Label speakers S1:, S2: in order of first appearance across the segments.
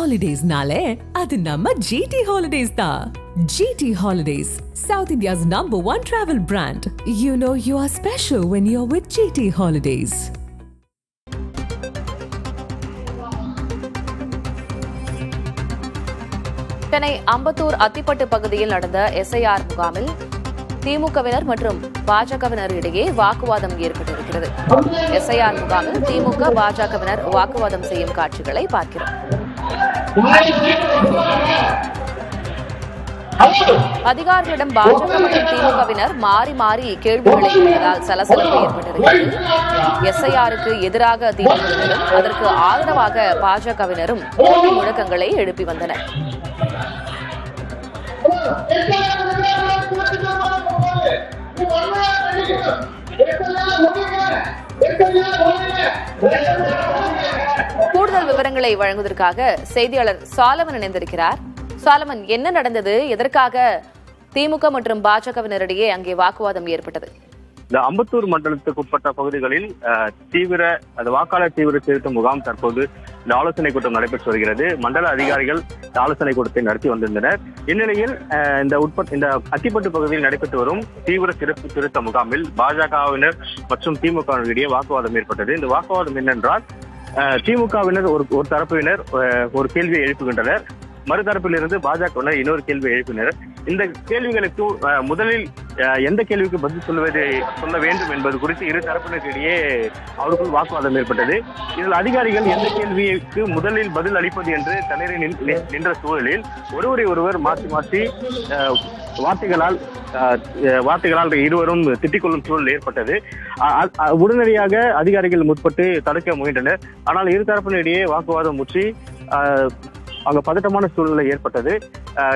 S1: Holidays-nale, adu namma GT Holidays da. GT Holidays, South India's #1 travel brand. You know you are special when you're with GT Holidays.
S2: Chennai Ambattur Athipattu பகுதியில் நடந்த SIR முகாமில் திமுகவினர் மற்றும் பாஜகவினர் இடையே வாக்குவாதம் ஏற்பட்டிருக்கிறது. SIR முகாமில் திமுக பாஜகவினர் வாக்குவாதம் செய்யும் காட்சிகளை பார்க்கிறோம். அதிகாரிகளிடம் பாஜக மற்றும் திமுகவினர் மாறி மாறி கேள்விகளை கேட்டதால் சலசலப்பு ஏற்பட்டிருக்கிறது. SIR-க்கு எதிராக திமுகவினரும் அதற்கு ஆதரவாக பாஜகவினரும் போட்டி முழக்கங்களை எழுப்பி வந்தனர். கூடுதல் விவரங்களை வழங்குவதற்காக செய்தியாளர் சாலமன் இணைந்திருக்கிறார். சாலமன், என்ன நடந்தது? எதற்காக திமுக மற்றும் பாஜகவினரிடையே அங்கே வாக்குவாதம் ஏற்பட்டது?
S3: இந்த அம்பத்தூர் மண்டலத்துக்கு உட்பட்ட பகுதிகளில் வாக்காளர் தீவிர திருத்த முகாம் தற்போது இந்த ஆலோசனை கூட்டம் நடைபெற்று வருகிறது. மண்டல அதிகாரிகள் ஆலோசனை கூட்டத்தை நடத்தி வந்திருந்தனர். இந்நிலையில் இந்த அத்திப்பட்டு பகுதியில் நடைபெற்று வரும் தீவிர சிறப்பு திருத்த முகாமில் பாஜகவினர் மற்றும் திமுகவினரிடையே வாக்குவாதம் ஏற்பட்டது. இந்த வாக்குவாதம் என்னென்றால், திமுகவினர் ஒரு தரப்பினர் ஒரு கேள்வியை எழுப்புகின்றனர், மறுதரப்பிலிருந்து பாஜகவினர் இன்னொரு கேள்வி எழுப்பினர். இந்த கேள்விகளுக்கு முதலில் எந்த கேள்விக்கு பதில் சொல்ல வேண்டும் என்பது குறித்து இரு தரப்பினரிடையே அவருக்குள் வாக்குவாதம் ஏற்பட்டது. இதில் அதிகாரிகள் எந்த கேள்விக்கு முதலில் பதில் அளிப்பது என்று தண்ணீரை நின்ற சூழலில் ஒருவர் மாற்றி வார்த்தைகளால் இருவரும் திட்டிக்கொள்ளும் சூழல் ஏற்பட்டது. உடனடியாக அதிகாரிகள் முற்பட்டு தடுக்க முயன்றனர். ஆனால் இரு தரப்பினரிடையே வாக்குவாதம் முற்றி அங்க பதட்டமான சூழ்நிலை ஏற்பட்டது.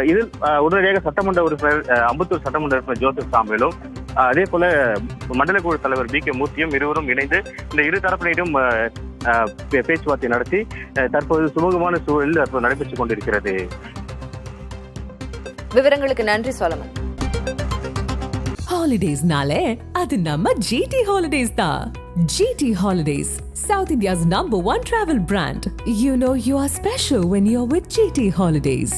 S3: இதில் உடனடியாக சட்டமன்ற உறுப்பினர் அம்பத்தூர் சட்டமன்ற உறுப்பினர் ஜோசப் சாமுவேலும் அதே போல மண்டல குழு தலைவர் BK மூர்த்தியும் இருவரும் இணைந்து இந்த இரு தரப்பினரிடம் பேச்சுவார்த்தை நடத்தி தற்போது சுமூகமான சூழலில் தற்போது நடைபெற்றுக் கொண்டிருக்கிறது.
S2: விவரங்களுக்கு நன்றி Solomon.
S1: Holidays-nale, adu namma GT Holidays da. GT Holidays, South India's #1 travel brand. You know you are special when you're with GT Holidays.